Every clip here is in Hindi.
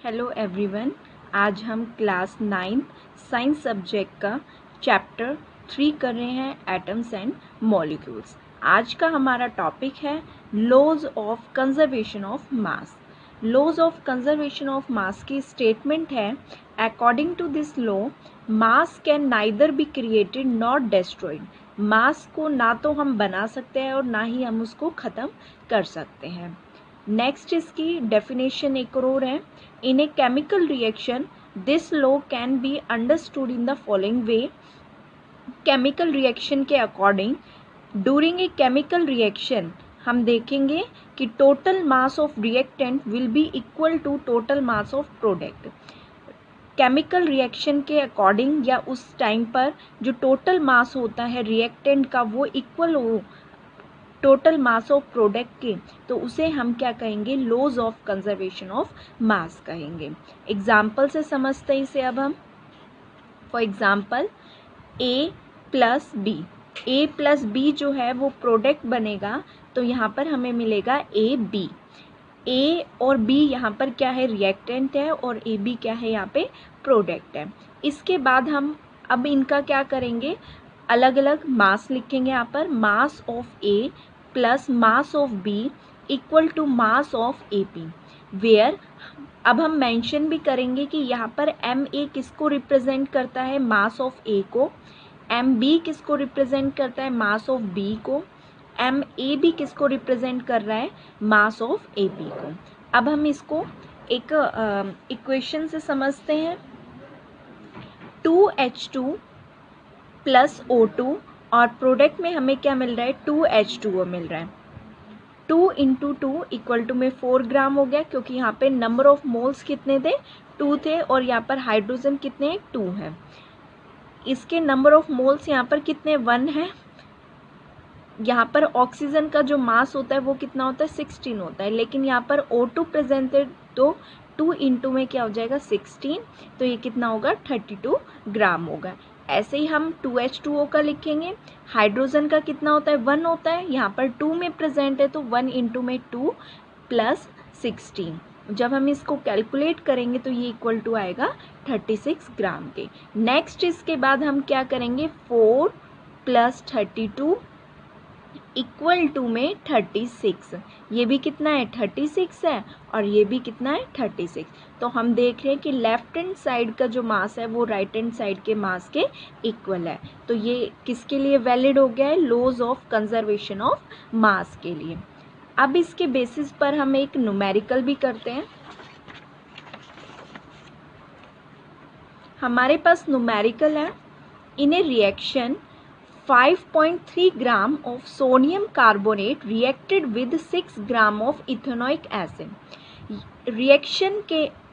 Hello everyone. आज हम क्लास 9 साइंस सब्जेक्ट का चैप्टर 3 कर रहे हैं, एटम्स एंड मॉलिक्यूल्स। आज का हमारा टॉपिक है laws of conservation of mass. Laws of conservation of mass की स्टेटमेंट है, according to this law mass can neither be created not destroyed. Mass को ना तो हम बना सकते हैं और ना ही हम उसको ख़त्म कर सकते हैं। नेक्स्ट इसकी डेफिनेशन एक और है, in a chemical reaction this law can be understood in the following way. Chemical reaction के according during a chemical reaction हम देखेंगे कि total mass of reactant will be equal to total mass of product. Chemical reaction के अकॉर्डिंग या उस टाइम पर जो टोटल मास होता है रिएक्टेंट का वो इक्वल हो टोटल मास ऑफ प्रोडक्ट के, तो उसे हम क्या कहेंगे, laws of conservation of mass कहेंगे। एग्जाम्पल से समझते हैं इसे अब हम। For example A plus B जो है वो प्रोडक्ट बनेगा, तो यहाँ पर हमें मिलेगा ए और बी यहाँ पर क्या है, रिएक्टेंट है, और ए बी क्या है, यहाँ पे प्रोडक्ट है। इसके बाद हम अब इनका क्या करेंगे, अलग अलग मास लिखेंगे। यहाँ पर mass of A plus mass of B equal to mass of A P, where अब हम मेंशन भी करेंगे कि यहाँ पर एम ए किसको रिप्रेजेंट करता है, मास ऑफ ए को, एम बी किसको रिप्रेजेंट करता है, मास ऑफ बी को, एम ए बी किसको रिप्रेजेंट कर रहा है, मास ऑफ ए पी को। अब हम इसको एक इक्वेशन से समझते हैं। 2H2 प्लस O2 और प्रोडक्ट में हमें क्या मिल रहा है, 2H2O मिल रहा है। 2 इंटू 2 इक्वल टू में 4 ग्राम हो गया, क्योंकि यहाँ पे नंबर ऑफ मोल्स कितने थे, 2 थे, और यहाँ पर हाइड्रोजन कितने, 2 है। इसके नंबर ऑफ मोल्स यहाँ पर कितने, 1 है। यहाँ पर ऑक्सीजन का जो मास होता है वो कितना होता है, 16 होता है, लेकिन यहाँ पर O2 प्रेजेंट है, तो 2 इंटू में क्या हो जाएगा, 16, तो ये कितना होगा, 32 ग्राम होगा। ऐसे ही हम 2H2O का लिखेंगे। हाइड्रोजन का कितना होता है, 1 होता है, यहाँ पर 2 में प्रेजेंट है, तो 1 इंटू में 2 प्लस 16। जब हम इसको कैलकुलेट करेंगे तो ये इक्वल टू आएगा 36 ग्राम के। नेक्स्ट इसके बाद हम क्या करेंगे, 4 प्लस 32 इक्वल टू में 36। ये भी कितना है, 36 है, और ये भी कितना है, 36। तो हम देख रहे हैं कि लेफ्ट हैंड साइड का जो मास है वो राइट हैंड साइड के मास के इक्वल है। तो ये किसके लिए वैलिड हो गया है, laws of conservation of mass के लिए। अब इसके बेसिस पर हम एक न्यूमेरिकल भी करते हैं। हमारे पास न्यूमेरिकल है, in A reaction 5.3 gram of sodium carbonate reacted with 6 gram of ethanoic acid।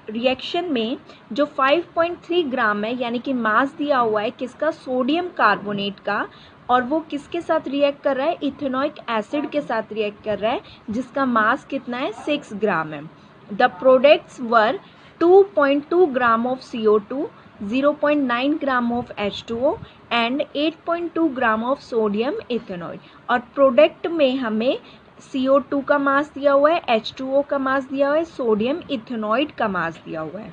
Reaction में जो 5.3 ग्राम है, यानी कि मास दिया हुआ है किसका, सोडियम कार्बोनेट का, और वो किसके साथ रिएक्ट कर रहा है, इथेनॉइक एसिड के साथ रिएक्ट कर रहा है, जिसका मास कितना है, 6 ग्राम है। The products were 2.2 gram of CO2, 0.9 gram of H2O and 8.2 gram of sodium ethanoid. और प्रोडक्ट में हमें CO2 का मास दिया हुआ है, H2O का मास दिया हुआ है, सोडियम इथेनॉइड का मास दिया हुआ है।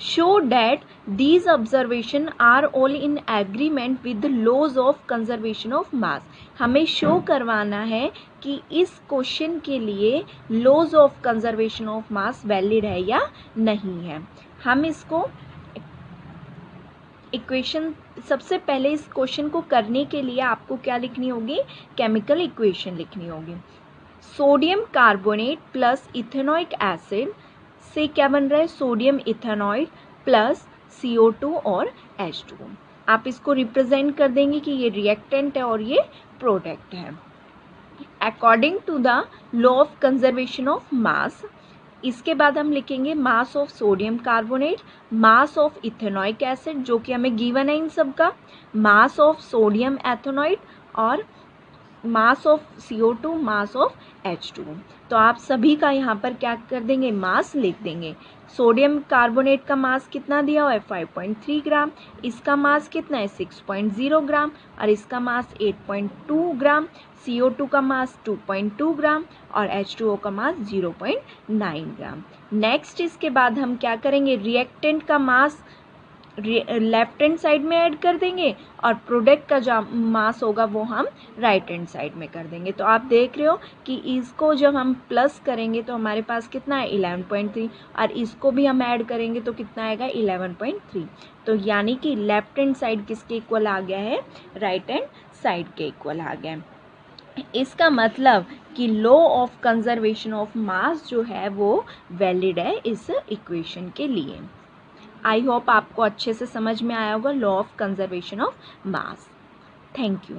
Show that these observation are all in agreement with laws of conservation of mass. हमें शो करवाना है कि इस क्वेश्चन के लिए laws of conservation of mass valid है या नहीं है। हम इसको इक्वेशन, सबसे पहले इस क्वेश्चन को करने के लिए आपको क्या लिखनी होगी, केमिकल इक्वेशन लिखनी होगी। Sodium carbonate plus ethanoic acid से क्या बन रहा है, सोडियम इथेनॉइड प्लस CO2 और H2O। आप इसको रिप्रेजेंट कर देंगे कि ये रिएक्टेंट है और ये प्रोडक्ट है। According to the law of conservation of mass, इसके बाद हम लिखेंगे mass of sodium carbonate, mass of ethanoic acid जो कि हमें गिवन है इन सब का, मास ऑफ सोडियम एथेनॉइड और mass of CO2 mass of H2O। तो आप सभी का यहाँ पर क्या कर देंगे, मास लिख देंगे। सोडियम कार्बोनेट का मास कितना दिया हुआ है 5.3 ग्राम, इसका मास कितना है 6.0 ग्राम और इसका मास 8.2 ग्राम, CO2 का मास 2.2 ग्राम और H2O का मास 0.9 ग्राम। नेक्स्ट इसके बाद हम क्या करेंगे, रिएक्टेंट का मास लेफ्ट हैंड साइड में ऐड कर देंगे और प्रोडक्ट का जो मास होगा वो हम राइट हैंड साइड में कर देंगे। तो आप देख रहे हो कि इसको जब हम प्लस करेंगे तो हमारे पास कितना है 11.3 और इसको भी हम ऐड करेंगे तो कितना आएगा 11.3। तो यानी कि लेफ्ट हैंड साइड किसके इक्वल आ गया है, राइट हैंड साइड के इक्वल आ गया है। इसका मतलब कि लॉ ऑफ कंजर्वेशन ऑफ मास जो है वो वैलिड है इस इक्वेशन के लिए। आई होप आपको अच्छे से समझ में आया होगा law of conservation of mass. Thank you.